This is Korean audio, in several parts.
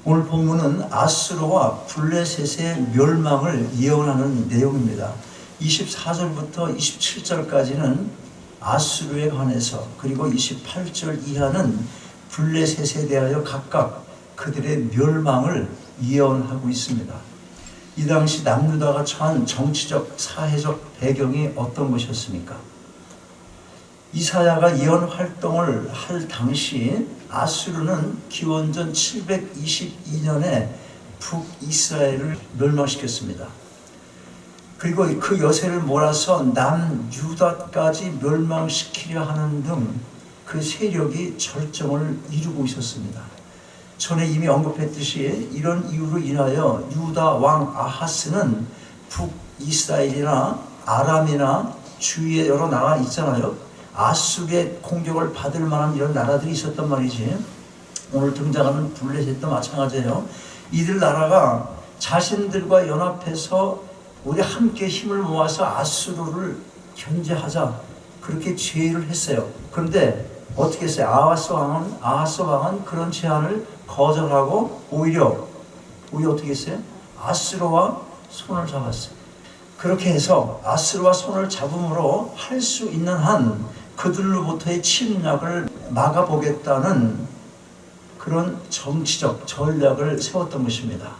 오늘 본문은 아수르와 블레셋의 멸망을 예언하는 내용입니다. 24절부터 27절까지는 아수르에 관해서, 그리고 28절 이하는 블레셋에 대하여 각각 그들의 멸망을 예언하고 있습니다. 이 당시 남유다가 처한 정치적, 사회적 배경이 어떤 것이었습니까? 이사야가 예언 활동을 할 당시 아수르는 기원전 722년에 북이스라엘을 멸망시켰습니다. 그리고 그 여세를 몰아서 남유다까지 멸망시키려 하는 등 그 세력이 절정을 이루고 있었습니다. 전에 이미 언급했듯이 이런 이유로 인하여 유다 왕 아하스는 북이스라엘이나 아람이나 주위에 여러 나라 있잖아요. 아수르의 공격을 받을 만한 이런 나라들이 있었단 말이지. 오늘 등장하는 블레셋도 마찬가지예요. 이들 나라가 자신들과 연합해서 우리 함께 힘을 모아서 아수르를 견제하자, 그렇게 제의를 했어요. 그런데 어떻게 했어요? 아하스 왕은 그런 제안을 거절하고 오히려 어떻게 했어요? 아수르와 손을 잡았어요. 그렇게 해서 아수르와 손을 잡음으로 할 수 있는 한 그들로부터의 침략을 막아보겠다는 그런 정치적 전략을 세웠던 것입니다.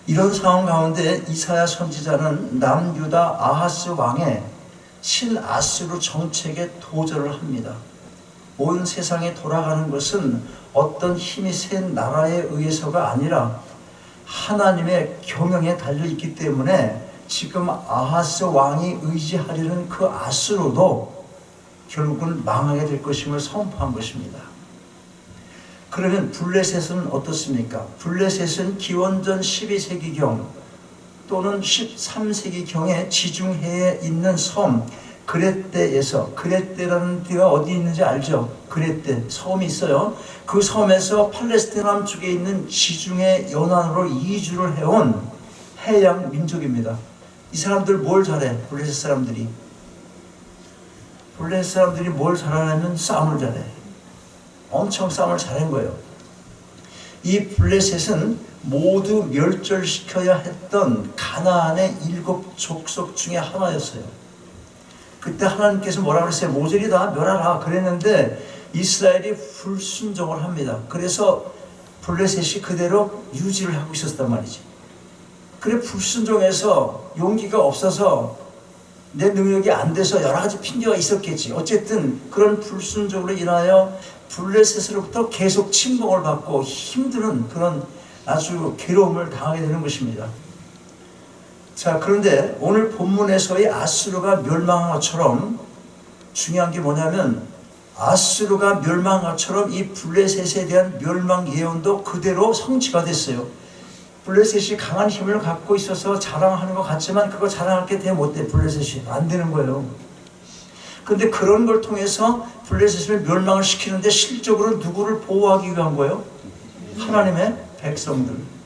이런 상황 가운데 이사야 선지자는 남유다 아하스 왕의 신아수르 정책에 도전을 합니다. 온 세상에 돌아가는 것은 어떤 힘이 센 나라에 의해서가 아니라 하나님의 경영에 달려있기 때문에 지금 아하스 왕이 의지하려는 그 아수르도 결국은 망하게 될 것임을 선포한 것입니다. 그러면 블레셋은 어떻습니까? 블레셋은 기원전 12세기경 또는 13세기경에 지중해에 있는 섬 그렛대에서, 그렛대라는 데가 어디 있는지 알죠? 그렛대 섬이 있어요. 그 섬에서 팔레스타인 남쪽에 있는 지중해 연안으로 이주를 해온 해양 민족입니다. 이 사람들 뭘 잘해? 블레셋 사람들이 뭘 잘하냐면 싸움을 잘해. 엄청 싸움을 잘한 거예요. 이 블레셋은 모두 멸절시켜야 했던 가나안의 7족속 중에 하나였어요. 그때 하나님께서 뭐라고 그랬어요? 모조리 다 멸하라 그랬는데 이스라엘이 불순종을 합니다. 그래서 블레셋이 그대로 유지를 하고 있었단 말이지. 그래 불순종해서 용기가 없어서 내 능력이 안 돼서 여러 가지 핑계가 있었겠지. 어쨌든 그런 불순종으로 인하여 블레셋으로부터 계속 침공을 받고 힘드는 그런 아주 괴로움을 당하게 되는 것입니다. 자, 그런데 오늘 본문에서의 아수르가 멸망한 것처럼 중요한 게 뭐냐면 아수르가 멸망한 것처럼 이 블레셋에 대한 멸망 예언도 그대로 성취가 됐어요. 블레셋이 강한 힘을 갖고 있어서 자랑하는 것 같지만 그거 자랑할 게 돼 못돼. 블레셋이 안 되는 거예요. 그런데 그런 걸 통해서 블레셋을 멸망을 시키는데 실적으로 누구를 보호하기 위한 거예요? 하나님의 백성들.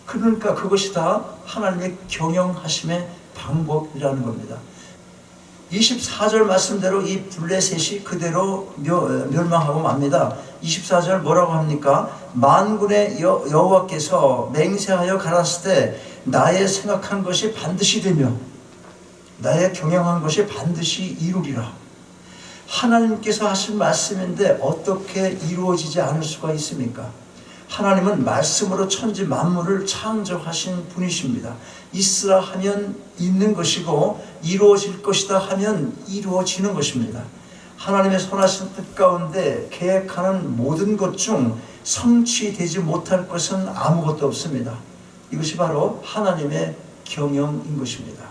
그러니까 그것이 다 하나님의 경영하심의 방법이라는 겁니다. 24절 말씀대로 이 블레셋이 그대로 멸망하고 맙니다. 24절 뭐라고 합니까? 만군의 여호와께서 맹세하여 가라사대 때 나의 생각한 것이 반드시 되며 나의 경영한 것이 반드시 이루리라. 하나님께서 하신 말씀인데 어떻게 이루어지지 않을 수가 있습니까? 하나님은 말씀으로 천지 만물을 창조하신 분이십니다. 있으라 하면 있는 것이고 이루어질 것이다 하면 이루어지는 것입니다. 하나님의 선하신 뜻 가운데 계획하는 모든 것 중 성취되지 못할 것은 아무것도 없습니다. 이것이 바로 하나님의 경영인 것입니다.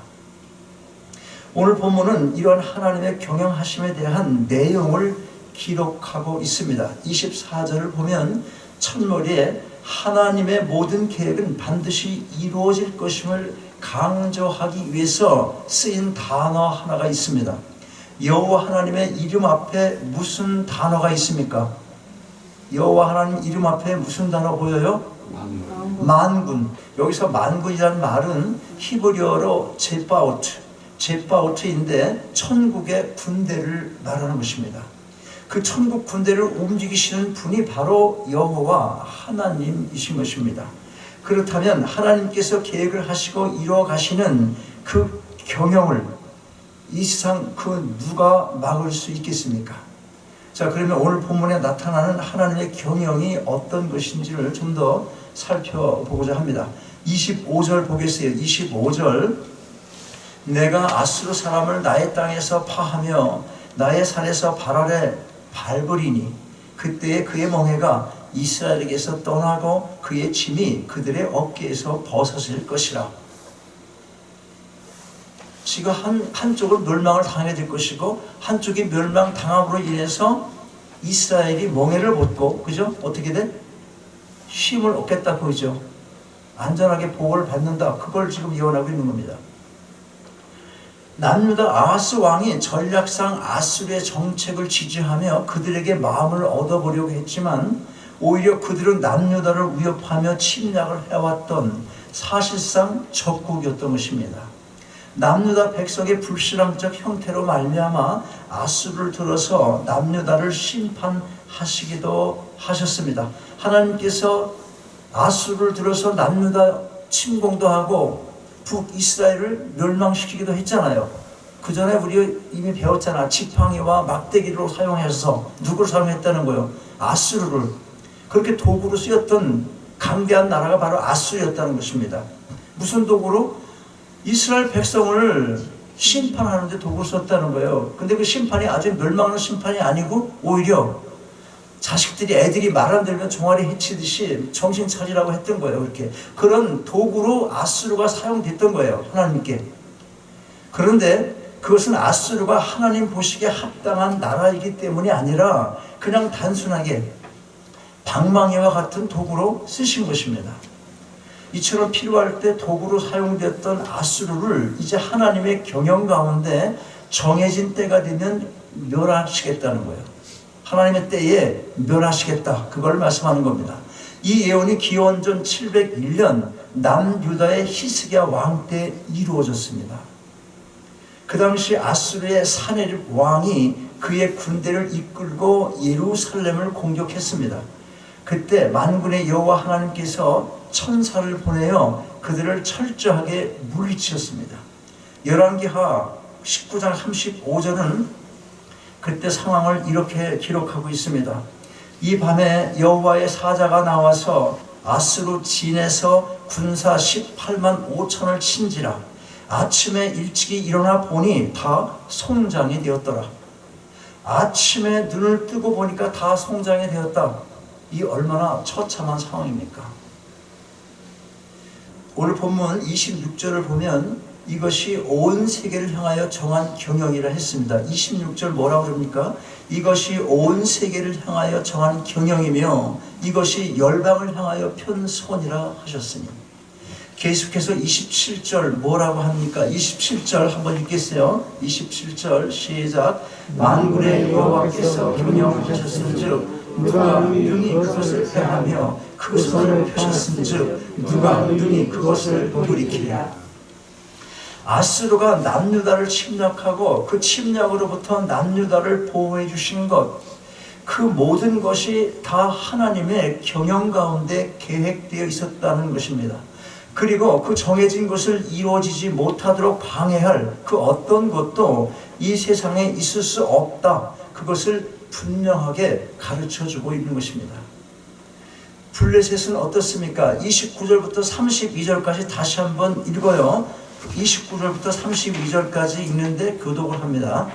오늘 본문은 이런 하나님의 경영하심에 대한 내용을 기록하고 있습니다. 24절을 보면 첫머리에 하나님의 모든 계획은 반드시 이루어질 것임을 강조하기 위해서 쓰인 단어 하나가 있습니다. 여호와 하나님의 이름 앞에 무슨 단어가 있습니까? 여호와 하나님 이름 앞에 무슨 단어 보여요? 만군. 여기서 만군이라는 말은 히브리어로 제바오트인데 천국의 군대를 말하는 것입니다. 그 천국 군대를 움직이시는 분이 바로 여호와 하나님이신 것입니다. 그렇다면 하나님께서 계획을 하시고 이루어 가시는 그 경영을 이 세상 그 누가 막을 수 있겠습니까? 자, 그러면 오늘 본문에 나타나는 하나님의 경영이 어떤 것인지를 좀 더 살펴보고자 합니다. 25절 보겠어요. 25절. 내가 아수르 사람을 나의 땅에서 파하며 나의 산에서 발 아래 밟으리니 그때에 그의 멍에가 이스라엘에게서 떠나고 그의 짐이 그들의 어깨에서 벗어질 것이라. 지금 한쪽은 멸망을 당하게 될 것이고 한쪽이 멸망당함으로 인해서 이스라엘이 멍에를 벗고, 그죠? 어떻게 돼? 쉼을 얻겠다, 그죠? 안전하게 보호를 받는다. 그걸 지금 예언하고 있는 겁니다. 남유다 아하스 왕이 전략상 아수르의 정책을 지지하며 그들에게 마음을 얻어보려고 했지만 오히려 그들은 남유다를 위협하며 침략을 해왔던 사실상 적국이었던 것입니다. 남유다 백성의 불신앙적 형태로 말미암아 아수르를 들어서 남유다를 심판하시기도 하셨습니다. 하나님께서 아수르를 들어서 남유다 침공도 하고 북이스라엘을 멸망시키기도 했잖아요. 그 전에 우리 이미 배웠잖아. 지팡이와 막대기로 사용해서 누구를 사용했다는 거예요? 아수르를. 그렇게 도구로 쓰였던 강대한 나라가 바로 아수르였다는 것입니다. 무슨 도구로? 이스라엘 백성을 심판하는 데 도구를 썼다는 거예요. 근데 그 심판이 아주 멸망하는 심판이 아니고 오히려 자식들이, 애들이 말 안 들으면 종아리 해치듯이 정신 차리라고 했던 거예요. 그렇게 그런 도구로 아수르가 사용됐던 거예요, 하나님께. 그런데 그것은 아수르가 하나님 보시기에 합당한 나라이기 때문이 아니라 그냥 단순하게 방망이와 같은 도구로 쓰신 것입니다. 이처럼 필요할 때 도구로 사용됐던 아수르를 이제 하나님의 경영 가운데 정해진 때가 되면 멸하시겠다는 거예요. 하나님의 때에 멸하시겠다. 그걸 말씀하는 겁니다. 이 예언이 기원전 701년 남유다의 히스기야 왕 때 이루어졌습니다. 그 당시 아수르의 사네립 왕이 그의 군대를 이끌고 예루살렘을 공격했습니다. 그때 만군의 여호와 하나님께서 천사를 보내어 그들을 철저하게 물리치셨습니다. 열왕기하 19장 35절은 그때 상황을 이렇게 기록하고 있습니다. 이 밤에 여호와의 사자가 나와서 아수르 진에서 군사 18만 5천을 친지라. 아침에 일찍이 일어나 보니 다 송장이 되었더라. 아침에 눈을 뜨고 보니까 다 송장이 되었다. 이 얼마나 처참한 상황입니까? 오늘 본문 26절을 보면 이것이 온 세계를 향하여 정한 경영이라 했습니다. 26절 뭐라고 그럽니까? 이것이 온 세계를 향하여 정한 경영이며 이것이 열방을 향하여 편 손이라 하셨으니. 계속해서 27절 뭐라고 합니까? 27절 한번 읽겠어요. 27절 시작. 만군의 여호와께서 경영하셨은즉 누가 능히 그것을 패하며 그 손을 펴셨은즉 누가 능히 그것을 돌이키랴. 아수르가 남유다를 침략하고 그 침략으로부터 남유다를 보호해 주신 것, 그 모든 것이 다 하나님의 경영 가운데 계획되어 있었다는 것입니다. 그리고 그 정해진 것을 이루어지지 못하도록 방해할 그 어떤 것도 이 세상에 있을 수 없다. 그것을 분명하게 가르쳐주고 있는 것입니다. 블레셋은 어떻습니까? 29절부터 32절까지 다시 한번 읽어요. 29절부터 32절까지 읽는데 교독을 합니다.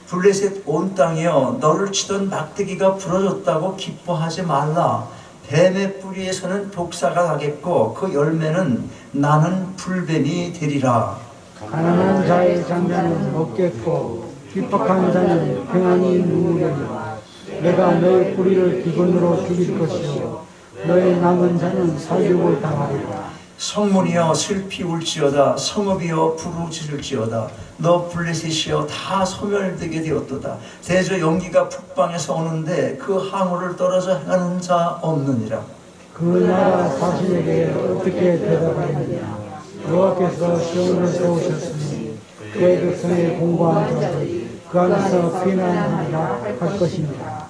블레셋 온 땅이여 너를 치던 막대기가 부러졌다고 기뻐하지 말라. 뱀의 뿌리에서는 독사가 나겠고 그 열매는 나는 불뱀이 되리라. 가난한 자의 장자는 먹겠고 핍박한 자는 평안히 누우리라. 내가 너의 뿌리를 기근으로 죽일 것이요 너의 남은 자는 살육을 당하리라. 성문이여 슬피 울지어다. 성읍이여 부르짖을지어다. 너 블레셋이여 다 소멸되게 되었도다. 대저 연기가 북방에서 오는데 그 항우를 떨어져 행하는 자 없느니라. 그 나라 자신에게 어떻게 대답하느냐. 여호와께서 시온을 세우셨으니 그의 백성의 공고한 자들이 그 안에서 피난하리라 할 것입니다.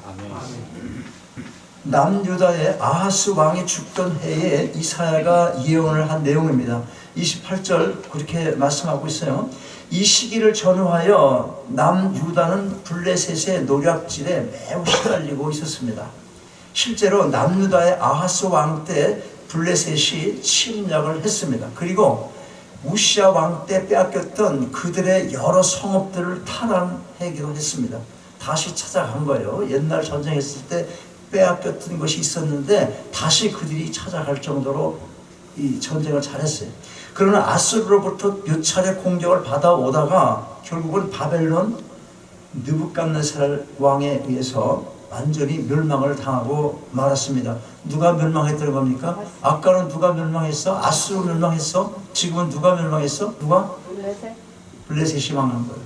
남유다의 아하스 왕이 죽던 해에 이사야가 예언을 한 내용입니다. 28절 그렇게 말씀하고 있어요. 이 시기를 전후하여 남유다는 블레셋의 노략질에 매우 시달리고 있었습니다. 실제로 남유다의 아하스 왕 때 블레셋이 침략을 했습니다. 그리고 우시아 왕 때 빼앗겼던 그들의 여러 성읍들을 탈환하기도 했습니다. 다시 찾아간 거예요. 옛날 전쟁했을 때 빼앗겼던 것이 있었는데 다시 그들이 찾아갈 정도로 이 전쟁을 잘했어요. 그러나 아수르로부터 몇 차례 공격을 받아오다가 결국은 바벨론 느부갓네살 왕에 의해서 완전히 멸망을 당하고 말았습니다. 누가 멸망했다는 겁니까? 아까는 누가 멸망했어? 아수르 멸망했어? 지금은 누가 멸망했어? 누가? 블레셋이 망한 거예요.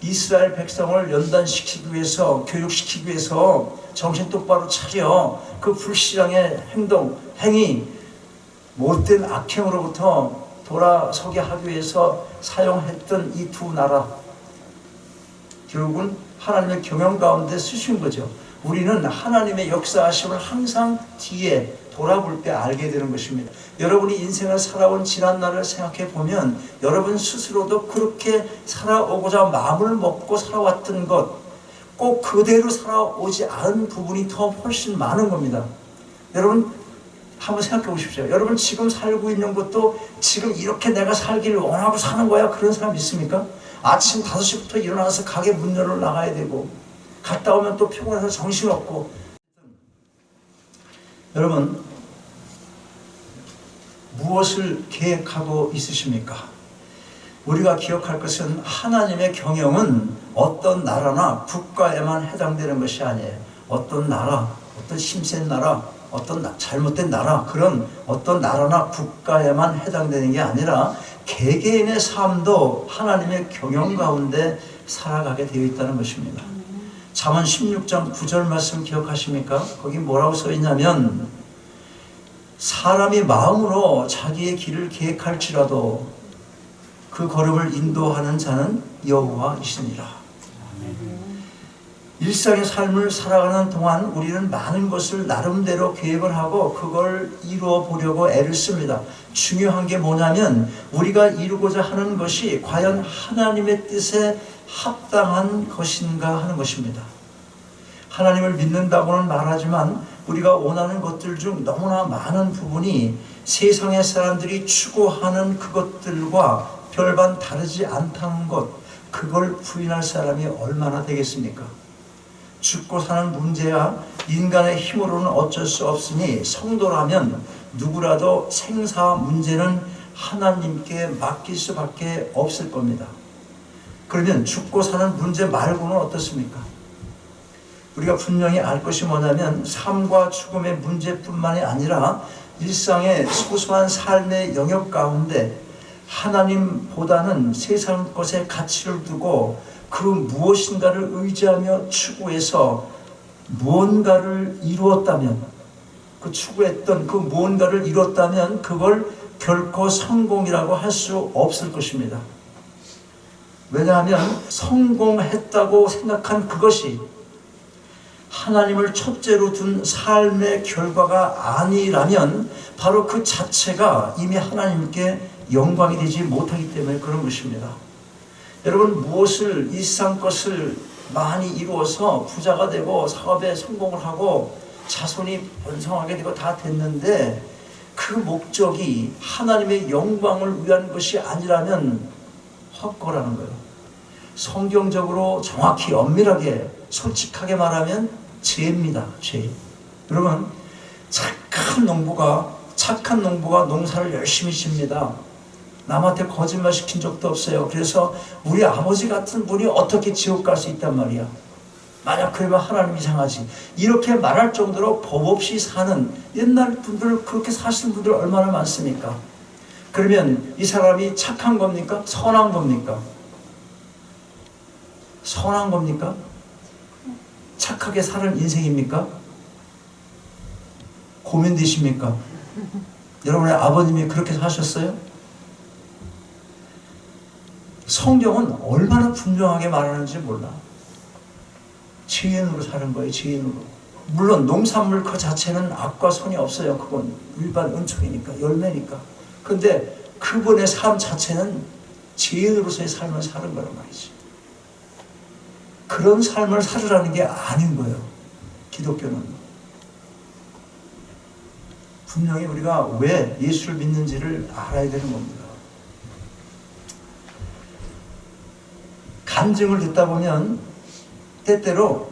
이스라엘 백성을 연단시키기 위해서, 교육시키기 위해서 정신 똑바로 차려 그 불신앙의 행위, 못된 악행으로부터 돌아서게 하기 위해서 사용했던 이 두 나라, 결국은 하나님의 경영 가운데 쓰신 거죠. 우리는 하나님의 역사하심을 항상 뒤에 돌아볼 때 알게 되는 것입니다. 여러분이 인생을 살아온 지난 날을 생각해 보면 여러분 스스로도 그렇게 살아오고자 마음을 먹고 살아왔던 것, 꼭 그대로 살아오지 않은 부분이 더 훨씬 많은 겁니다. 여러분 한번 생각해 보십시오. 여러분 지금 살고 있는 것도 지금 이렇게 내가 살기를 원하고 사는 거야? 그런 사람 있습니까? 아침 5시부터 일어나서 가게 문 열어 나가야 되고 갔다 오면 또 피곤해서 정신없고. 여러분 무엇을 계획하고 있으십니까? 우리가 기억할 것은 하나님의 경영은 어떤 나라나 국가에만 해당되는 것이 아니에요. 어떤 나라, 어떤 힘센 나라, 어떤 잘못된 나라, 그런 어떤 나라나 국가에만 해당되는 게 아니라 개개인의 삶도 하나님의 경영 가운데 살아가게 되어 있다는 것입니다. 잠언 16장 9절 말씀 기억하십니까? 거기 뭐라고 써 있냐면 사람이 마음으로 자기의 길을 계획할지라도 그 걸음을 인도하는 자는 여호와이시니라. 일상의 삶을 살아가는 동안 우리는 많은 것을 나름대로 계획을 하고 그걸 이루어 보려고 애를 씁니다. 중요한 게 뭐냐면 우리가 이루고자 하는 것이 과연 하나님의 뜻에 합당한 것인가 하는 것입니다. 하나님을 믿는다고는 말하지만 우리가 원하는 것들 중 너무나 많은 부분이 세상의 사람들이 추구하는 그것들과 별반 다르지 않다는 것, 그걸 부인할 사람이 얼마나 되겠습니까? 죽고 사는 문제야 인간의 힘으로는 어쩔 수 없으니 성도라면 누구라도 생사 문제는 하나님께 맡길 수밖에 없을 겁니다. 그러면 죽고 사는 문제 말고는 어떻습니까? 우리가 분명히 알 것이 뭐냐면 삶과 죽음의 문제뿐만이 아니라 일상의 소소한 삶의 영역 가운데 하나님보다는 세상 것에 가치를 두고 그 무엇인가를 의지하며 추구해서 무언가를 이루었다면, 그 추구했던 그 무언가를 이뤘다면 그걸 결코 성공이라고 할 수 없을 것입니다. 왜냐하면 성공했다고 생각한 그것이 하나님을 첫째로 둔 삶의 결과가 아니라면 바로 그 자체가 이미 하나님께 영광이 되지 못하기 때문에 그런 것입니다. 여러분 무엇을 일상 것을 많이 이루어서 부자가 되고 사업에 성공을 하고 자손이 번성하게 되고 다 됐는데 그 목적이 하나님의 영광을 위한 것이 아니라면 헛거라는 거예요. 성경적으로 정확히 엄밀하게 솔직하게 말하면 죄입니다. 죄. 여러분 착한 농부가 농사를 열심히 집니다. 남한테 거짓말 시킨 적도 없어요. 그래서 우리 아버지 같은 분이 어떻게 지옥 갈 수 있단 말이야. 만약 그러면 하나님 이상하지. 이렇게 말할 정도로 법 없이 사는 옛날 분들, 그렇게 사시는 분들 얼마나 많습니까? 그러면 이 사람이 착한 겁니까? 선한 겁니까? 선한 겁니까? 착하게 사는 인생입니까? 고민되십니까? 여러분의 아버님이 그렇게 사셨어요? 성경은 얼마나 분명하게 말하는지 몰라. 죄인으로 사는 거예요. 죄인으로. 물론 농산물 그 자체는 악과 선이 없어요. 그건 일반 은총이니까, 열매니까. 근데 그분의 삶 자체는 죄인으로서의 삶을 사는 거란 말이지. 그런 삶을 살으라는 게 아닌 거예요. 기독교는. 분명히 우리가 왜 예수를 믿는지를 알아야 되는 겁니다. 간증을 듣다 보면 때때로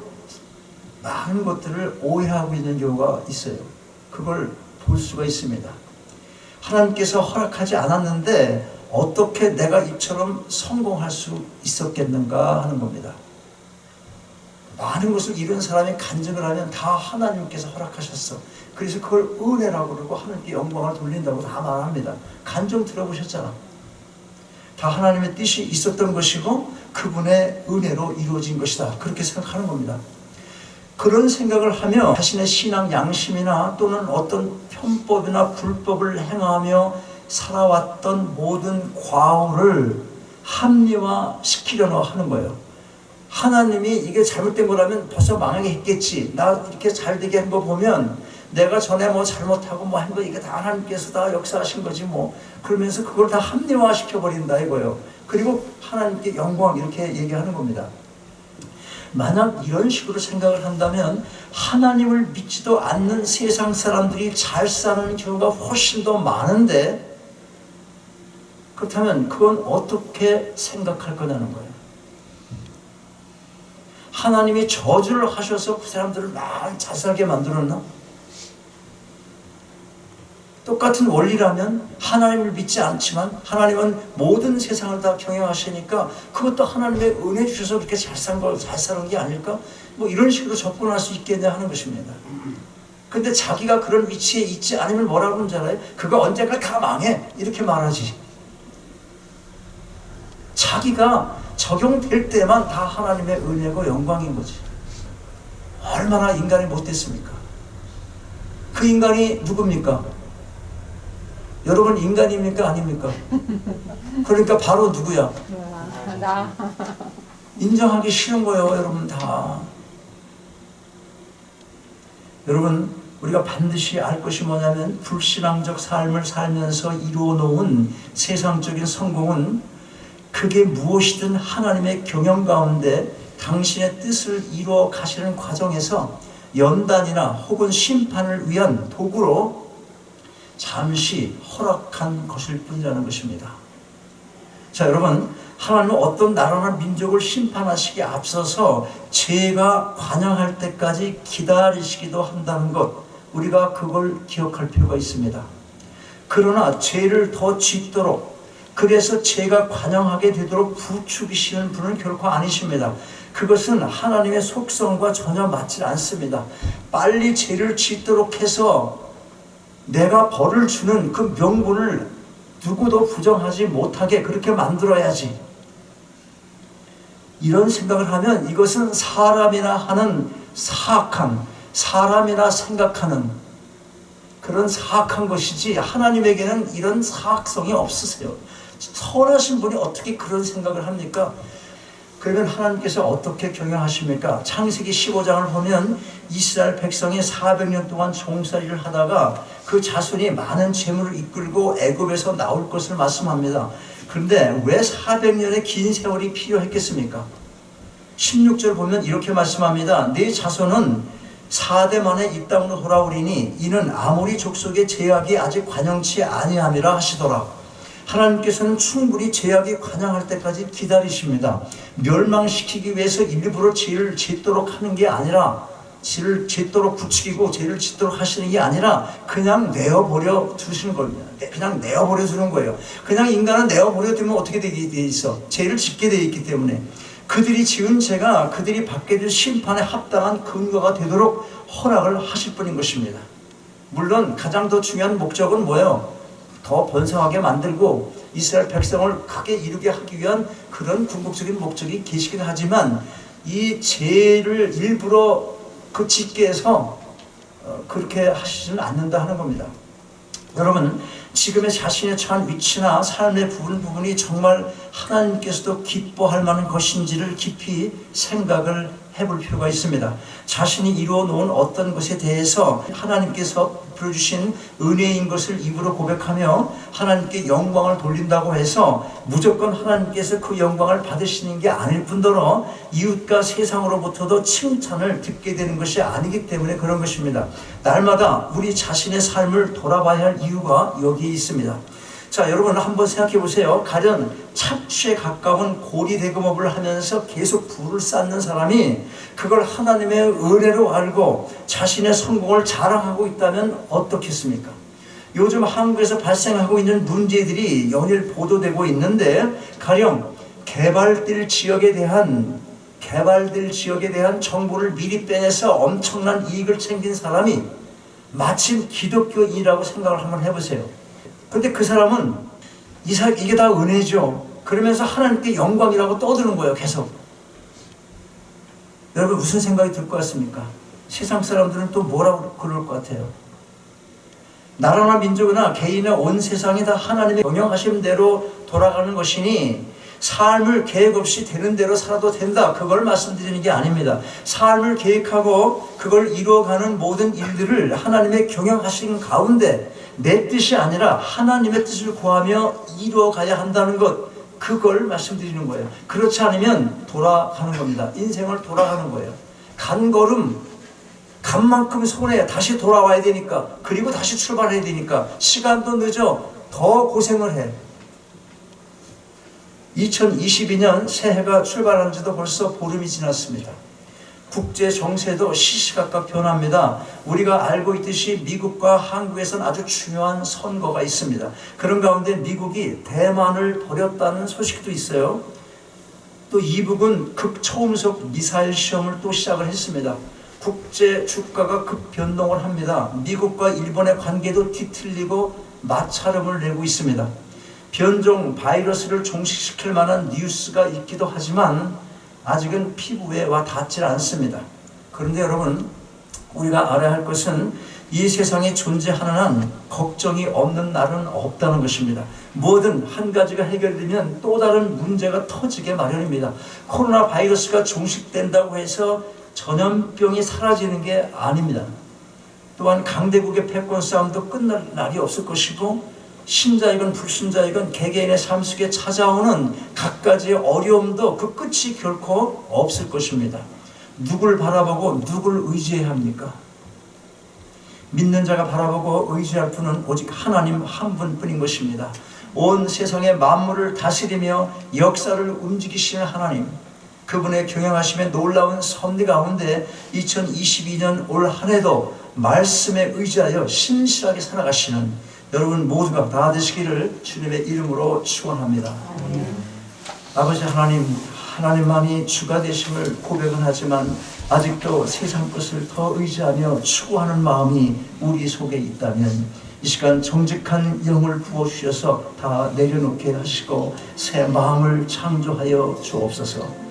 많은 것들을 오해하고 있는 경우가 있어요. 그걸 볼 수가 있습니다. 하나님께서 허락하지 않았는데 어떻게 내가 이처럼 성공할 수 있었겠는가 하는 겁니다. 많은 것을 이룬 사람이 간증을 하면 다 하나님께서 허락하셨어. 그래서 그걸 은혜라고 그러고 하나님께 영광을 돌린다고 다 말합니다. 간증 들어보셨잖아. 다 하나님의 뜻이 있었던 것이고 그분의 은혜로 이루어진 것이다. 그렇게 생각하는 겁니다. 그런 생각을 하며 자신의 신앙 양심이나 또는 어떤 편법이나 불법을 행하며 살아왔던 모든 과오를 합리화시키려고 하는 거예요. 하나님이 이게 잘못된 거라면 벌써 망하게 했겠지. 나 이렇게 잘 되게 한 거 보면 내가 전에 뭐 잘못하고 뭐 한 거 이게 다 하나님께서 다 역사하신 거지 뭐. 그러면서 그걸 다 합리화시켜버린다 이거예요. 그리고 하나님께 영광 이렇게 얘기하는 겁니다. 만약 이런 식으로 생각을 한다면 하나님을 믿지도 않는 세상 사람들이 잘 사는 경우가 훨씬 더 많은데 그렇다면 그건 어떻게 생각할 거냐는 거예요. 하나님이 저주를 하셔서 그 사람들을 잘 살게 만들었나? 똑같은 원리라면 하나님을 믿지 않지만 하나님은 모든 세상을 다 경영하시니까 그것도 하나님의 은혜 주셔서 그렇게 잘 사는 게 아닐까? 뭐 이런 식으로 접근할 수 있겠냐 하는 것입니다. 근데 자기가 그런 위치에 있지 않으면 뭐라고 하는 줄 알아요? 그거 언젠가 다 망해 이렇게 말하지. 자기가 적용될 때만 다 하나님의 은혜고 영광인 거지. 얼마나 인간이 못됐습니까? 그 인간이 누굽니까? 여러분 인간입니까? 아닙니까? 그러니까 바로 누구야? 나. 인정하기 싫은 거예요, 여러분 다. 여러분, 우리가 반드시 알 것이 뭐냐면 불신앙적 삶을 살면서 이루어 놓은 세상적인 성공은 그게 무엇이든 하나님의 경영 가운데 당신의 뜻을 이루어 가시는 과정에서 연단이나 혹은 심판을 위한 도구로 잠시 허락한 것일 뿐이라는 것입니다. 자, 여러분, 하나님은 어떤 나라나 민족을 심판하시기에 앞서서 죄가 관영할 때까지 기다리시기도 한다는 것, 우리가 그걸 기억할 필요가 있습니다. 그러나 죄를 더 짓도록, 그래서 죄가 관영하게 되도록 부추기시는 분은 결코 아니십니다. 그것은 하나님의 속성과 전혀 맞지 않습니다. 빨리 죄를 짓도록 해서 내가 벌을 주는 그 명분을 누구도 부정하지 못하게 그렇게 만들어야지. 이런 생각을 하면 이것은 사람이나 하는 사악한, 사람이나 생각하는 그런 사악한 것이지 하나님에게는 이런 사악성이 없으세요. 선하신 분이 어떻게 그런 생각을 합니까? 그러면 하나님께서 어떻게 경영하십니까? 창세기 15장을 보면 이스라엘 백성이 400년 동안 종살이를 하다가 그 자손이 많은 재물을 이끌고 애굽에서 나올 것을 말씀합니다. 그런데 왜 400년의 긴 세월이 필요했겠습니까? 16절 보면 이렇게 말씀합니다. 네 자손은 4대 만에 이 땅으로 돌아오리니 이는 아모리 족속의 제약이 아직 관영치 아니함이라 하시더라. 하나님께서는 충분히 제약이 관영할 때까지 기다리십니다. 멸망시키기 위해서 일부러 죄를 짓도록 하는 게 아니라, 죄를 짓도록 부추기고 죄를 짓도록 하시는 게 아니라 그냥 내어버려 두시는 겁니다. 그냥 내어버려 두는 거예요. 그냥 인간은 내어버려 두면 어떻게 되게 돼 있어? 죄를 짓게 돼 있기 때문에. 그들이 지은 죄가 그들이 받게 될 심판에 합당한 근거가 되도록 허락을 하실 분인 것입니다. 물론 가장 더 중요한 목적은 뭐예요? 더 번성하게 만들고 이스라엘 백성을 크게 이루게 하기 위한 그런 궁극적인 목적이 계시긴 하지만 이 죄를 일부러 그 짓게 해서 그렇게 하시지는 않는다 하는 겁니다. 여러분, 지금의 자신의 처한 위치나 삶의 부분이 정말 하나님께서도 기뻐할 만한 것인지를 깊이 생각을 해볼 필요가 있습니다. 자신이 이루어 놓은 어떤 것에 대해서 하나님께서 베풀어주신 은혜인 것을 입으로 고백하며 하나님께 영광을 돌린다고 해서 무조건 하나님께서 그 영광을 받으시는 게 아닐 뿐더러 이웃과 세상으로부터도 칭찬을 듣게 되는 것이 아니기 때문에 그런 것입니다. 날마다 우리 자신의 삶을 돌아봐야 할 이유가 여기에 있습니다. 자, 여러분 한번 생각해 보세요. 가령 착취에 가까운 고리대금업을 하면서 계속 부를 쌓는 사람이 그걸 하나님의 은혜로 알고 자신의 성공을 자랑하고 있다면 어떻겠습니까? 요즘 한국에서 발생하고 있는 문제들이 연일 보도되고 있는데, 가령 개발될 지역에 대한 정보를 미리 빼내서 엄청난 이익을 챙긴 사람이 마침 기독교인이라고 생각을 한번 해보세요. 근데 그 사람은 이게 다 은혜죠. 그러면서 하나님께 영광이라고 떠드는 거예요, 계속. 여러분 무슨 생각이 들 것 같습니까? 세상 사람들은 또 뭐라고 그럴 것 같아요? 나라나 민족이나 개인이나 온 세상이 다 하나님의 명령하신 대로 돌아가는 것이니 삶을 계획 없이 되는 대로 살아도 된다, 그걸 말씀드리는 게 아닙니다. 삶을 계획하고 그걸 이루어가는 모든 일들을 하나님의 경영하시는 가운데 내 뜻이 아니라 하나님의 뜻을 구하며 이루어가야 한다는 것, 그걸 말씀드리는 거예요. 그렇지 않으면 돌아가는 겁니다. 인생을 돌아가는 거예요. 간 걸음 간 만큼 손해, 다시 돌아와야 되니까, 그리고 다시 출발해야 되니까 시간도 늦어 더 고생을 해. 2022년 새해가 출발한 지도 벌써 보름이 지났습니다. 국제 정세도 시시각각 변합니다. 우리가 알고 있듯이 미국과 한국에서는 아주 중요한 선거가 있습니다. 그런 가운데 미국이 대만을 버렸다는 소식도 있어요. 또 이북은 극초음속 미사일 시험을 또 시작을 했습니다. 국제 주가가 급변동을 합니다. 미국과 일본의 관계도 뒤틀리고 마찰음을 내고 있습니다. 변종 바이러스를 종식시킬 만한 뉴스가 있기도 하지만 아직은 피부에 와 닿질 않습니다. 그런데 여러분, 우리가 알아야 할 것은 이 세상에 존재하는 한 걱정이 없는 날은 없다는 것입니다. 뭐든 한 가지가 해결되면 또 다른 문제가 터지게 마련입니다. 코로나 바이러스가 종식된다고 해서 전염병이 사라지는 게 아닙니다. 또한 강대국의 패권 싸움도 끝날 날이 없을 것이고, 신자이건 불신자이건 개개인의 삶 속에 찾아오는 각가지의 어려움도 그 끝이 결코 없을 것입니다. 누굴 바라보고 누굴 의지해야 합니까? 믿는 자가 바라보고 의지할 분은 오직 하나님 한 분뿐인 것입니다. 온 세상의 만물을 다스리며 역사를 움직이시는 하나님, 그분의 경영하심의 놀라운 섭리 가운데 2022년 올 한 해도 말씀에 의지하여 신실하게 살아가시는 여러분 모두가 다 되시기를 주님의 이름으로 축원합니다. 아버지 하나님, 하나님만이 주가 되심을 고백은 하지만 아직도 세상 것을 더 의지하며 추구하는 마음이 우리 속에 있다면 이 시간 정직한 영을 부어주셔서 다 내려놓게 하시고 새 마음을 창조하여 주옵소서.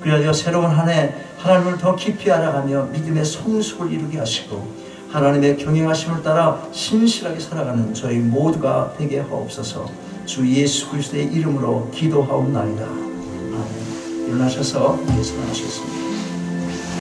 그리하여 새로운 한 해 하나님을 더 깊이 알아가며 믿음의 성숙을 이루게 하시고 하나님의 경영하심을 따라 신실하게 살아가는 저희 모두가 되게 하옵소서. 주 예수 그리스도의 이름으로 기도하옵나이다. 아멘. 일어나셔서 예수 나오셨습니다.